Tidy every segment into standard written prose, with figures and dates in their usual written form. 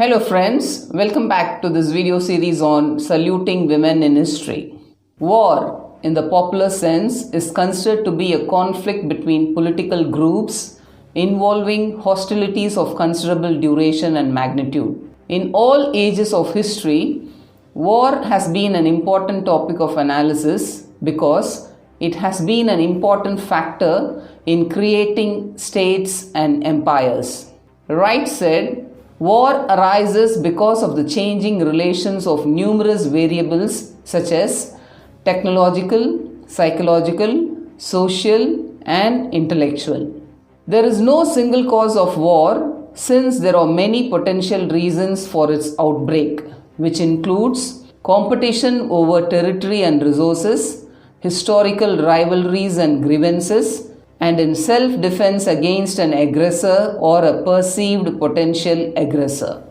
Hello friends, welcome back to this video series on saluting women in history. War, in the popular sense, is considered to be a conflict between political groups involving hostilities of considerable duration and magnitude. In all ages of history, war has been an important topic of analysis because it has been an important factor in creating states and empires. Wright said, war arises because of the changing relations of numerous variables such as technological, psychological, social, and intellectual. There is no single cause of war since there are many potential reasons for its outbreak, which includes competition over territory and resources, historical rivalries and grievances, and in self-defense against an aggressor or a perceived potential aggressor.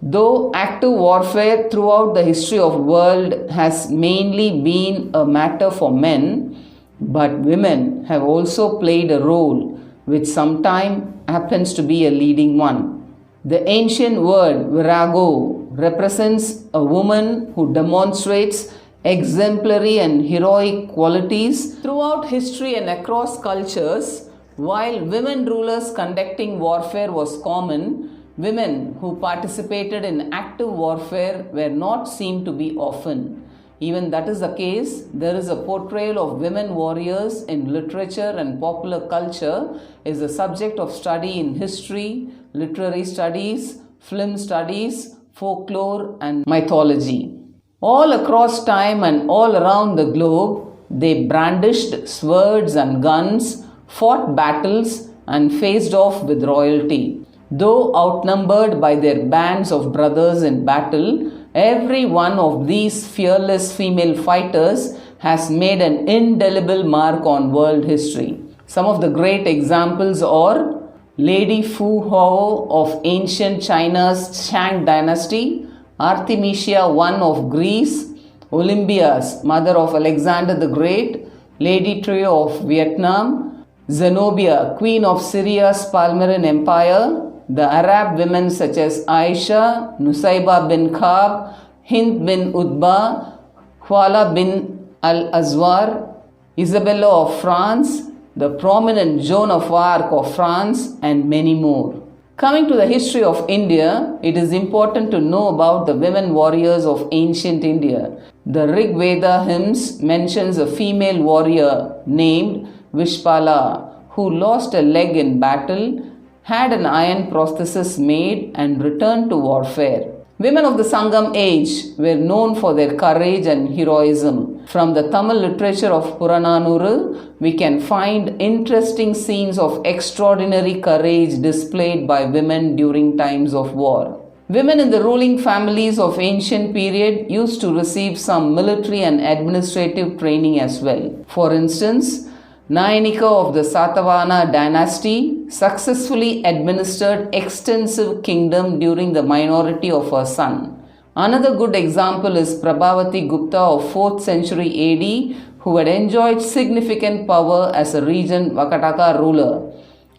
Though active warfare throughout the history of the world has mainly been a matter for men, but women have also played a role which sometimes happens to be a leading one. The ancient word virago represents a woman who demonstrates exemplary and heroic qualities throughout history and across cultures. While women rulers conducting warfare was common, women who participated in active warfare were not seen to be often. Even that is the case, there is a portrayal of women warriors in literature and popular culture is a subject of study in history, literary studies, film studies, folklore, and mythology. All across time and all around the globe, they brandished swords and guns, fought battles, and faced off with royalty. Though outnumbered by their bands of brothers in battle, every one of these fearless female fighters has made an indelible mark on world history. Some of the great examples are Lady Fu Hou of ancient China's Shang dynasty, Artemisia I of Greece, Olympias, mother of Alexander the Great, Lady Trio of Vietnam, Zenobia, queen of Syria's Palmyrene Empire, the Arab women such as Aisha, Nusayba bin Ka'b, Hind bin Utbah, Khwala bin al-Azwar, Isabella of France, the prominent Joan of Arc of France, and many more. Coming to the history of India, it is important to know about the women warriors of ancient India. The Rig Veda hymns mentions a female warrior named Vishpala who lost a leg in battle, had an iron prosthesis made, and returned to warfare. Women of the Sangam age were known for their courage and heroism. From the Tamil literature of Purananuru, we can find interesting scenes of extraordinary courage displayed by women during times of war. Women in the ruling families of ancient period used to receive some military and administrative training as well. For instance, Naiki of the Satavahana dynasty successfully administered extensive kingdom during the minority of her son. Another good example is Prabhavati Gupta of 4th century AD who had enjoyed significant power as a regent Vakataka ruler.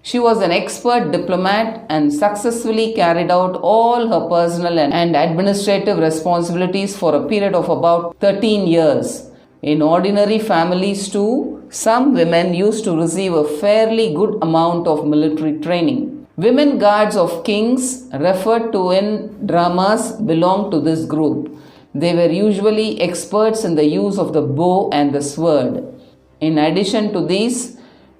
She was an expert diplomat and successfully carried out all her personal and administrative responsibilities for a period of about 13 years. In ordinary families too, some women used to receive a fairly good amount of military training. Women guards of kings, referred to in dramas, belong to this group. They were usually experts in the use of the bow and the sword. In addition to these,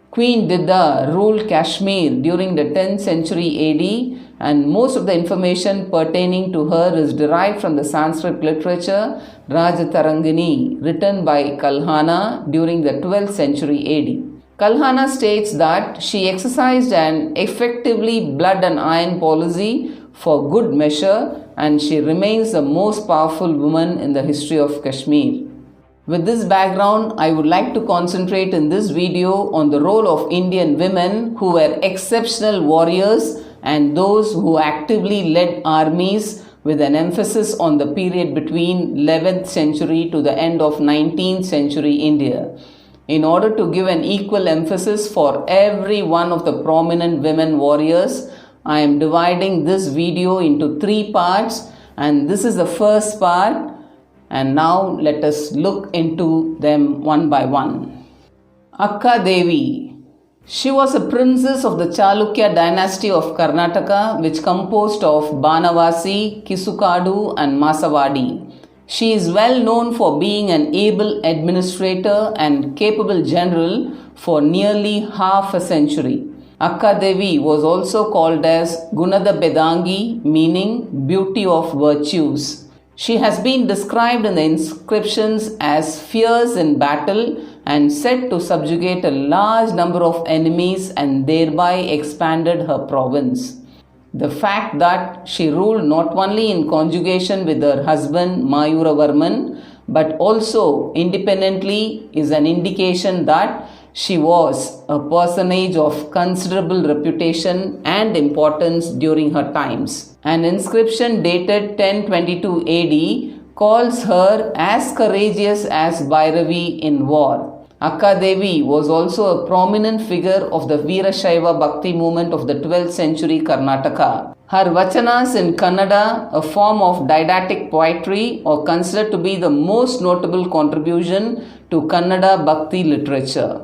Queen Didda ruled Kashmir during the 10th century AD, and most of the information pertaining to her is derived from the Sanskrit literature Rajatarangini, written by Kalhana during the 12th century AD. Kalhana states that she exercised an effectively blood and iron policy for good measure, and she remains the most powerful woman in the history of Kashmir. With this background, I would like to concentrate in this video on the role of Indian women who were exceptional warriors and those who actively led armies, with an emphasis on the period between 11th century to the end of 19th century India. In order to give an equal emphasis for every one of the prominent women warriors, I am dividing this video into 3 parts, and this is the first part, and now let us look into them one by one. Akka Devi. She was a princess of the Chalukya dynasty of Karnataka, which composed of Banavasi, Kisukadu and Masavadi. She is well known for being an able administrator and capable general for nearly half a century. Akka Devi was also called as Gunada Bedangi, meaning beauty of virtues. She has been described in the inscriptions as fierce in battle and said to subjugate a large number of enemies and thereby expanded her province. The fact that she ruled not only in conjugation with her husband Mayuravarman but also independently is an indication that she was a personage of considerable reputation and importance during her times. An inscription dated 1022 AD calls her as courageous as Bhairavi in war. Akka Devi was also a prominent figure of the Veerashaiva Bhakti movement of the 12th century Karnataka. Her vachanas in Kannada, a form of didactic poetry, are considered to be the most notable contribution to Kannada Bhakti literature.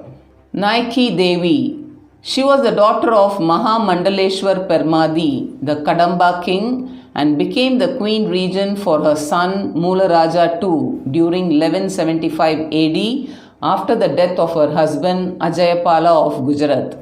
Naiki Devi. She was the daughter of Mahamandaleshwar Permadi, the Kadamba king, and became the queen regent for her son Mularaja II during 1175 AD after the death of her husband Ajayapala of Gujarat.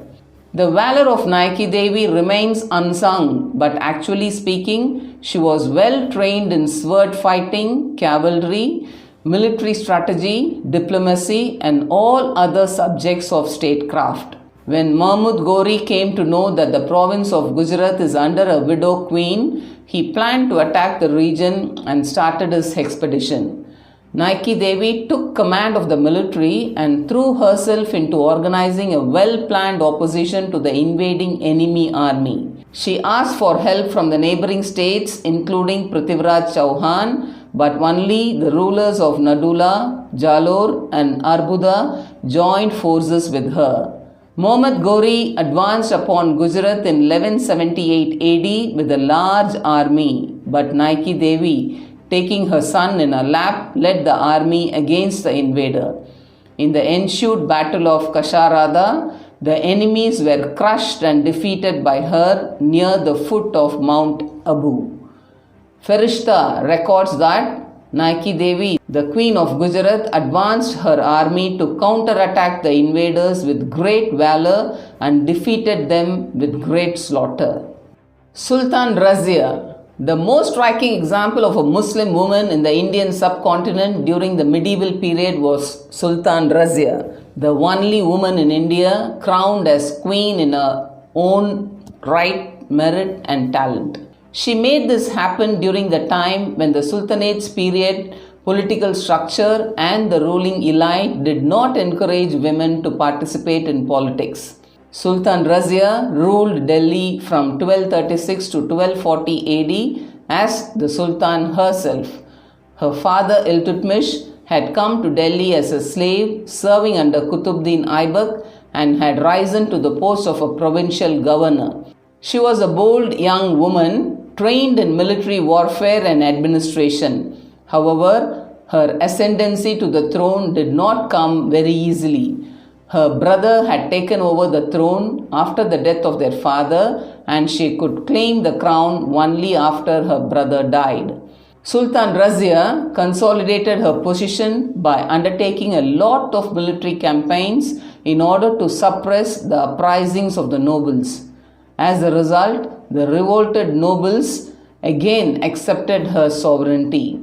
The valor of Naiki Devi remains unsung, but actually speaking, she was well trained in sword fighting, cavalry, military strategy, diplomacy, and all other subjects of statecraft. When Mahmud Gori came to know that the province of Gujarat is under a widow queen, he planned to attack the region and started his expedition. Naiki Devi took command of the military and threw herself into organizing a well-planned opposition to the invading enemy army. She asked for help from the neighboring states including Prithviraj Chauhan, but only the rulers of Nadula, Jalore and Arbuda joined forces with her. Muhammad Gori advanced upon Gujarat in 1178 AD with a large army, but Naiki Devi, taking her son in her lap, led the army against the invader. In the ensued Battle of Kasharada, the enemies were crushed and defeated by her near the foot of Mount Abu. Ferishta records that Naiki Devi, the queen of Gujarat, advanced her army to counterattack the invaders with great valor and defeated them with great slaughter. Sultan Razia. The most striking example of a Muslim woman in the Indian subcontinent during the medieval period was Sultan Razia, the only woman in India crowned as queen in her own right, merit and talent. She made this happen during the time when the Sultanate's period, political structure and the ruling elite did not encourage women to participate in politics. Sultan Razia ruled Delhi from 1236 to 1240 AD as the Sultan herself. Her father Iltutmish had come to Delhi as a slave serving under Qutbuddin Aibak and had risen to the post of a provincial governor. She was a bold young woman trained in military warfare and administration. However, her ascendancy to the throne did not come very easily. Her brother had taken over the throne after the death of their father, and she could claim the crown only after her brother died. Sultan Razia consolidated her position by undertaking a lot of military campaigns in order to suppress the uprisings of the nobles. As a result, the revolted nobles again accepted her sovereignty.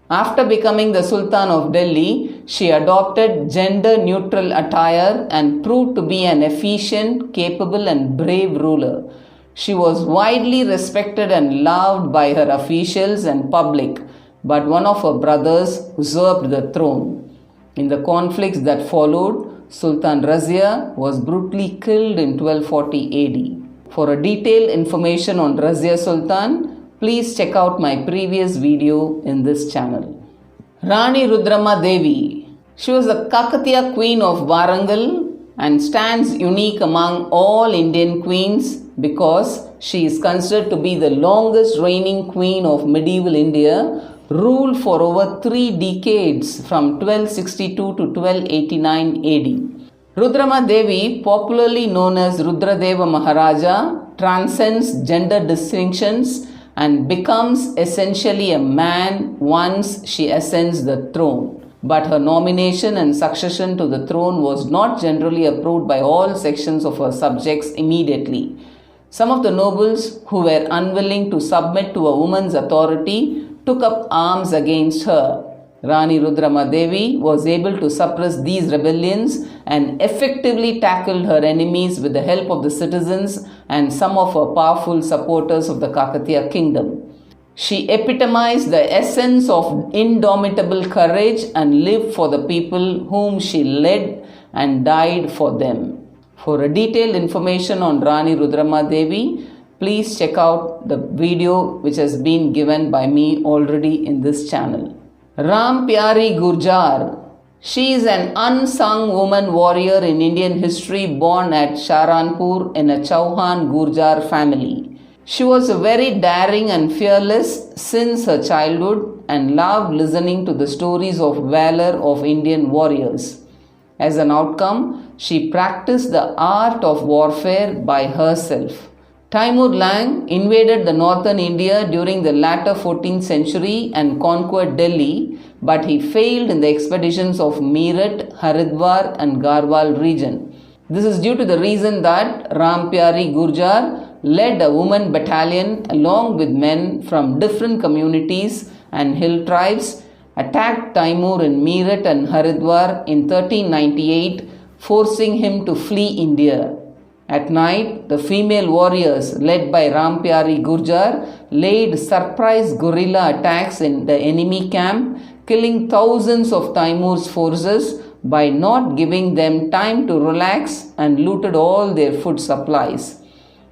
After becoming the Sultan of Delhi, she adopted gender-neutral attire and proved to be an efficient, capable and brave ruler. She was widely respected and loved by her officials and public, but one of her brothers usurped the throne. In the conflicts that followed, Sultan Razia was brutally killed in 1240 AD. For a detailed information on Razia Sultan, please check out my previous video in this channel. Rani Rudrama Devi. She was the Kakatiya queen of Warangal and stands unique among all Indian queens because She is considered to be the longest reigning queen of medieval India, ruled for over 3 decades from 1262 to 1289 AD. Rudrama Devi, popularly known as Rudradeva Maharaja, transcends gender distinctions and becomes essentially a man once she ascends the throne. But her nomination and succession to the throne was not generally approved by all sections of her subjects immediately. Some of the nobles who were unwilling to submit to a woman's authority took up arms against her. Rani Rudrama Devi was able to suppress these rebellions and effectively tackled her enemies with the help of the citizens and some of her powerful supporters of the Kakatiya kingdom. She epitomized the essence of indomitable courage and lived for the people whom she led and died for them. For a detailed information on Rani Rudrama Devi, please check out the video which has been given by me already in this channel. Rampiari Gurjar. She is an unsung woman warrior in Indian history, born at Sharanpur in a Chauhan Gurjar family. She was very daring and fearless since her childhood and loved listening to the stories of valor of Indian warriors. As an outcome, she practiced the art of warfare by herself. Timur Lang invaded the northern India during the latter 14th century and conquered Delhi, but he failed in the expeditions of Meerut, Haridwar and Garhwal region. This is due to the reason that Rampiari Gurjar led a woman battalion along with men from different communities and hill tribes, attacked Timur in Meerut and Haridwar in 1398, forcing him to flee India. At night, the female warriors led by Rampiari Gurjar laid surprise guerrilla attacks in the enemy camp, killing thousands of Timur's forces by not giving them time to relax and looted all their food supplies.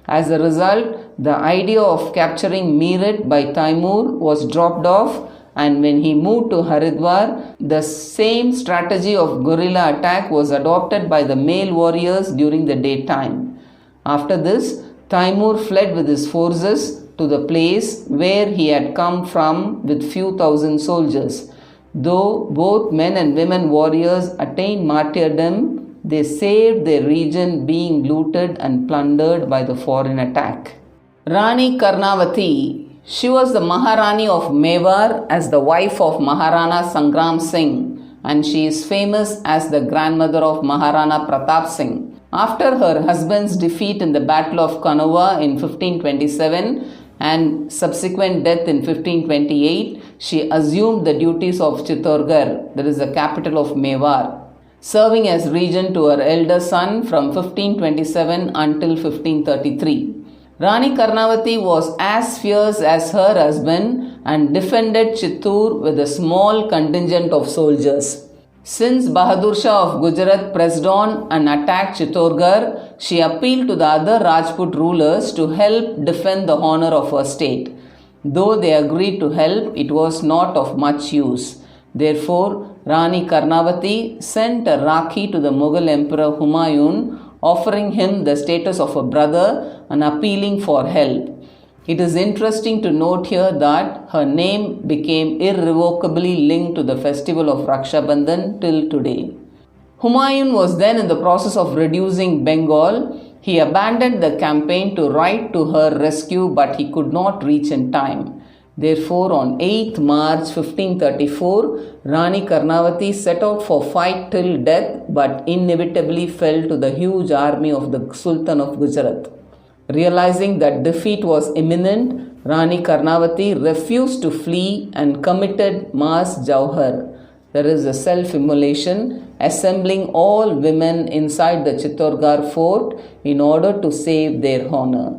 As a result, the idea of capturing Meerut by Timur was dropped off, and when he moved to Haridwar, the same strategy of guerrilla attack was adopted by the male warriors during the daytime. After this, Timur fled with his forces to the place where he had come from with few thousand soldiers. Though both men and women warriors attained martyrdom, they saved their region being looted and plundered by the foreign attack. Rani Karnavati. She was the Maharani of Mewar as the wife of Maharana Sangram Singh, and she is famous as the grandmother of Maharana Pratap Singh. After her husband's defeat in the Battle of Kanova in 1527 and subsequent death in 1528, she assumed the duties of Chittorgarh, that is the capital of Mewar, serving as regent to her elder son from 1527 until 1533. Rani Karnavati was as fierce as her husband and defended Chittor with a small contingent of soldiers. Since Bahadur Shah of Gujarat pressed on and attacked Chittorgarh, she appealed to the other Rajput rulers to help defend the honor of her state. Though they agreed to help, it was not of much use. Therefore, Rani Karnavati sent a Rakhi to the Mughal Emperor Humayun, offering him the status of a brother and appealing for help. It is interesting to note here that her name became irrevocably linked to the festival of Raksha Bandhan till today. Humayun was then in the process of reducing Bengal. He abandoned the campaign to ride to her rescue, but he could not reach in time. Therefore, on 8th March 1534, Rani Karnavati set out for fight till death, but inevitably fell to the huge army of the Sultan of Gujarat. Realizing that defeat was imminent, Rani Karnavati refused to flee and committed mass jauhar, that is a self-immolation, assembling all women inside the Chittorgarh fort in order to save their honor.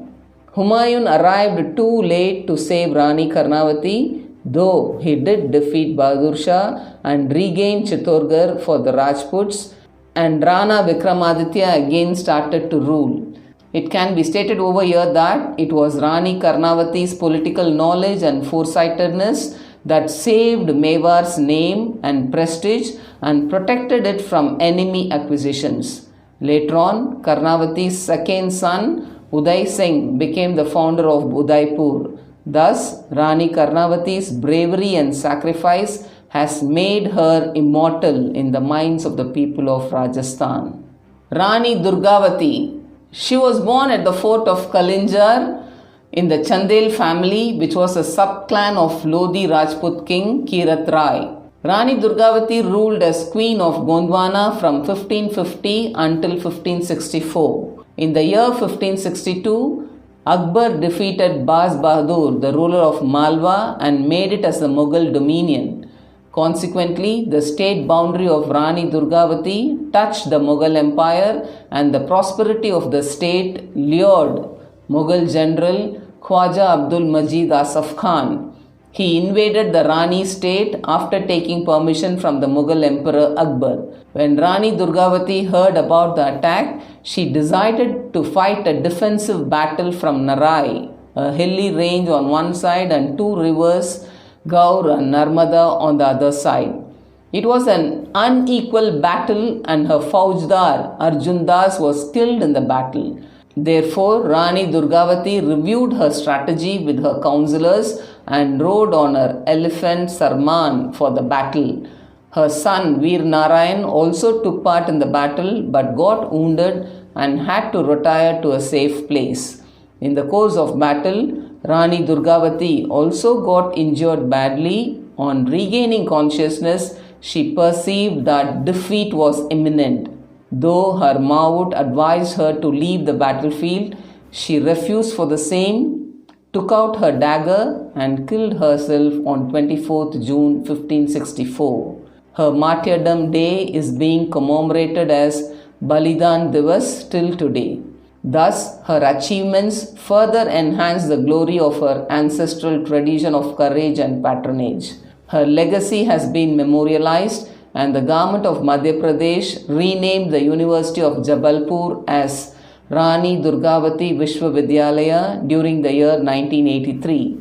Humayun arrived too late to save Rani Karnavati, though he did defeat Bahadur Shah and regain Chittorgarh for the Rajputs, and Rana Vikramaditya again started to rule. It can be stated over here that it was Rani Karnavati's political knowledge and foresightedness that saved Mewar's name and prestige and protected it from enemy acquisitions. Later on, Karnavati's second son, Uday Singh became the founder of Udaipur. Thus, Rani Karnavati's bravery and sacrifice has made her immortal in the minds of the people of Rajasthan. Rani Durgavati. She was born at the fort of Kalinjar in the Chandel family, which was a subclan of Lodi Rajput king Kirat Rai. Rani Durgavati ruled as queen of Gondwana from 1550 until 1564. In the year 1562, Akbar defeated Baz Bahadur, the ruler of Malwa, and made it as a Mughal dominion. Consequently, the state boundary of Rani Durgavati touched the Mughal Empire, and the prosperity of the state lured Mughal general Khwaja Abdul Majid Asaf Khan. He invaded the Rani state after taking permission from the Mughal Emperor Akbar. When Rani Durgavati heard about the attack, she decided to fight a defensive battle from Narai, a hilly range on one side, and two rivers, Gaur and Narmada, on the other side. It was an unequal battle, and her Faujdar Arjun Das was killed in the battle. Therefore, Rani Durgavati reviewed her strategy with her counselors and rode on her elephant Sarman for the battle. Her son Veer Narayan also took part in the battle but got wounded and had to retire to a safe place. In the course of battle, Rani Durgavati also got injured badly. On regaining consciousness, she perceived that defeat was imminent. Though her Maut advised her to leave the battlefield, she refused for the same, took out her dagger and killed herself on 24th June 1564. Her martyrdom day is being commemorated as Balidan Divas till today. Thus, her achievements further enhance the glory of her ancestral tradition of courage and patronage. Her legacy has been memorialized, and the government of Madhya Pradesh renamed the University of Jabalpur as Rani Durgavati Vishwavidyalaya during the year 1983.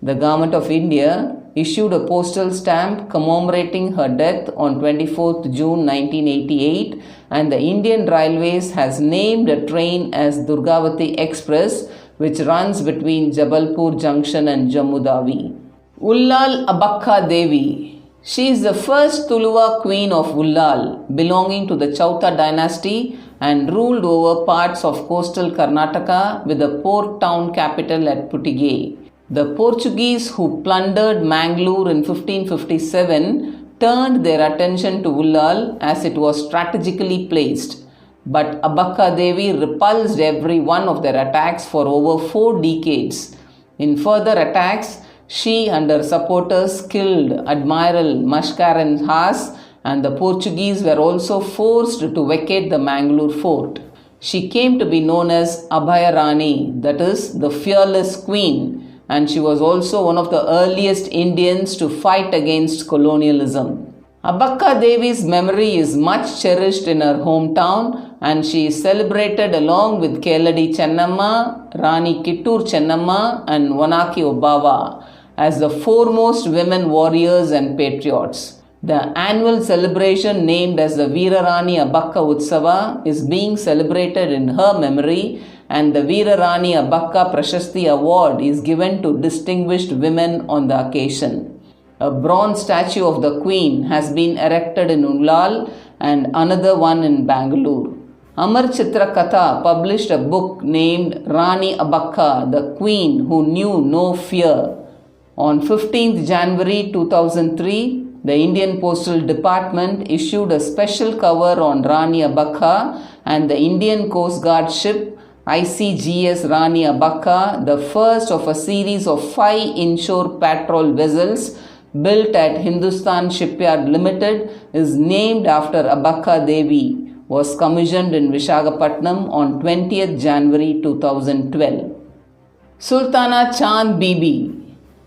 The government of India issued a postal stamp commemorating her death on 24th June 1988, and the Indian Railways has named a train as Durgavati Express, which runs between Jabalpur Junction and Jammu Tawi. Ullal Abbakka Devi. She is the first Tuluva queen of Ullal, belonging to the Chauta dynasty, and ruled over parts of coastal Karnataka with a port town capital at Putige. The Portuguese who plundered Mangalore in 1557 turned their attention to Ullal as it was strategically placed. But Abbakka Devi repulsed every one of their attacks for over 4 decades. In further attacks, she and her supporters killed Admiral Mashkaran Haas, and the Portuguese were also forced to vacate the Mangalore fort. She came to be known as Abhaya Rani, that is, the fearless queen, and she was also one of the earliest Indians to fight against colonialism. Abbakka Devi's memory is much cherished in her hometown, and she is celebrated along with Keladi Chennamma, Rani Kittur Chennamma, and Vanaki Obawa as the foremost women warriors and patriots. The annual celebration named as the Veerarani Abbakka Utsava is being celebrated in her memory, and the Veerarani Abbakka Prashasti Award is given to distinguished women on the occasion. A bronze statue of the Queen has been erected in Ullal and another one in Bangalore. Amar Chitra Katha published a book named Rani Abbakka, the Queen who knew no fear. On 15th January 2003, the Indian Postal Department issued a special cover on Rani Abbakka and the Indian Coast Guard ship ICGS Rani Abbakka, the first of a series of 5 inshore patrol vessels built at Hindustan Shipyard Limited, is named after Abbakka Devi, was commissioned in Visakhapatnam on 20th January 2012. Sultana Chand Bibi.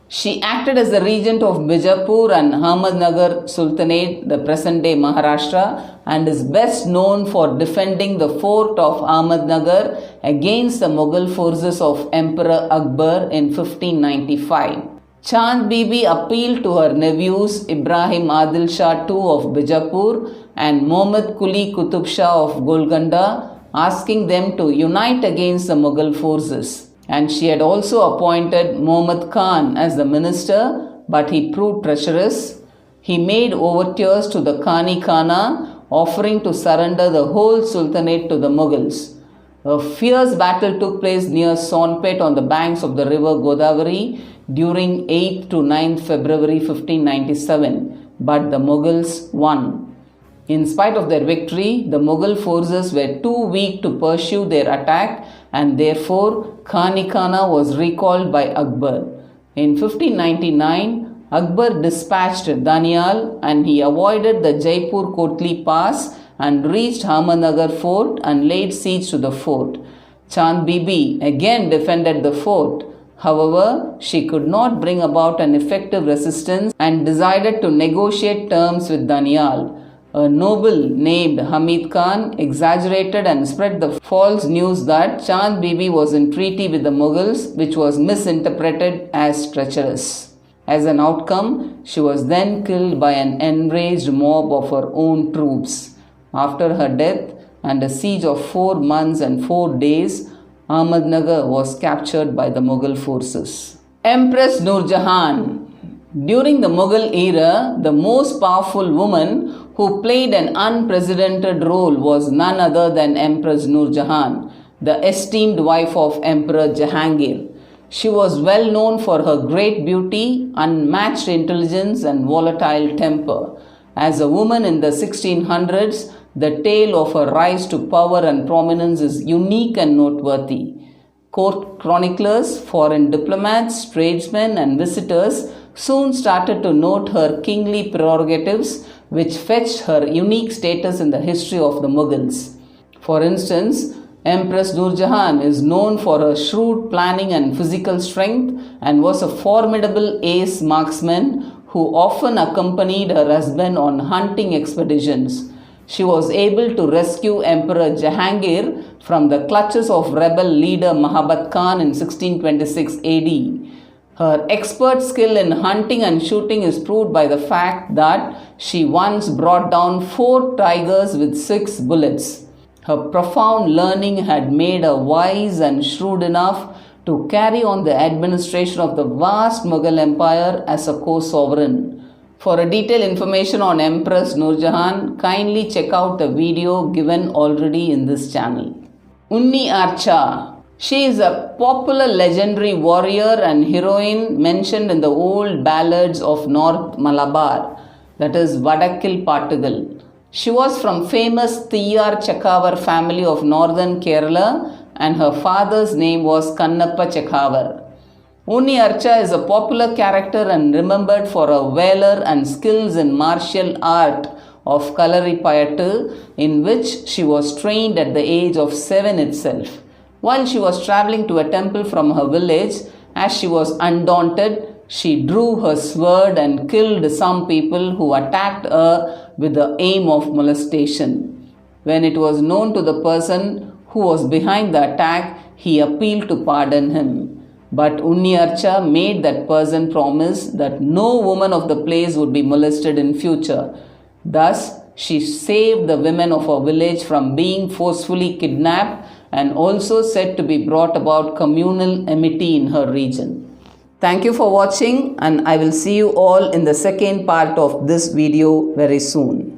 She acted as the regent of Bijapur and Ahmednagar Sultanate, the present-day Maharashtra, and is best known for defending the fort of Ahmednagar against the Mughal forces of Emperor Akbar in 1595. Chand Bibi appealed to her nephews Ibrahim Adil Shah II of Bijapur and Muhammad Quli Qutub Shah of Golconda asking them to unite against the Mughal forces. And she had also appointed Muhammad Khan as the minister, but he proved treacherous. He made overtures to the Kani Khana, offering to surrender the whole sultanate to the Mughals. A fierce battle took place near Sonpet on the banks of the river Godavari during 8th to 9th February 1597, but the Mughals won. In spite of their victory, the Mughal forces were too weak to pursue their attack, and therefore Kani Khana was recalled by Akbar. In 1599, Akbar dispatched Danial and he avoided the Jaipur Kotli Pass and reached Ahmednagar fort and laid siege to the fort. Chand Bibi again defended the fort. However, she could not bring about an effective resistance and decided to negotiate terms with Danial. A noble named Hamid Khan exaggerated and spread the false news that Chand Bibi was in treaty with the Mughals, which was misinterpreted as treacherous. As an outcome, she was then killed by an enraged mob of her own troops. After her death and a siege of 4 months and 4 days, Ahmednagar was captured by the Mughal forces. Empress Nur Jahan. During the Mughal era, the most powerful woman who played an unprecedented role was none other than Empress Nur Jahan, the esteemed wife of Emperor Jahangir. She was well known for her great beauty, unmatched intelligence, and volatile temper. As a woman in the 1600s, the tale of her rise to power and prominence is unique and noteworthy. Court chroniclers, foreign diplomats, tradesmen, and visitors soon started to note her kingly prerogatives, which fetched her unique status in the history of the Mughals. For instance, Empress Nur Jahan is known for her shrewd planning and physical strength and was a formidable ace marksman who often accompanied her husband on hunting expeditions. She was able to rescue Emperor Jahangir from the clutches of rebel leader Mahabat Khan in 1626 AD. Her expert skill in hunting and shooting is proved by the fact that she once brought down 4 tigers with 6 bullets. Her profound learning had made her wise and shrewd enough to carry on the administration of the vast Mughal Empire as a co-sovereign. For a detailed information on Empress Nur Jahan, kindly check out the video given already in this channel. Unni Archa. She is a popular legendary warrior and heroine mentioned in the old ballads of North Malabar, that is Vadakkil Pattugal. She was from famous Thiyar Chekavar family of northern Kerala and her father's name was Kannappa Chekavar. Unni Archa is a popular character and remembered for her valor and skills in martial art of Kalaripayattu, in which she was trained at the age of 7 itself. While she was travelling to a temple from her village, as she was undaunted, she drew her sword and killed some people who attacked her with the aim of molestation. When it was known to the person who was behind the attack, he appealed to pardon him. But Unni Archa made that person promise that no woman of the place would be molested in future. Thus, she saved the women of her village from being forcefully kidnapped and also said to be brought about communal amity in her region. Thank you for watching, and I will see you all in the second part of this video very soon.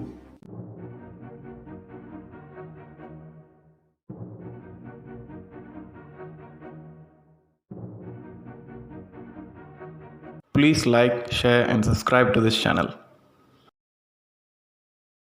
Please like, share and subscribe to this channel.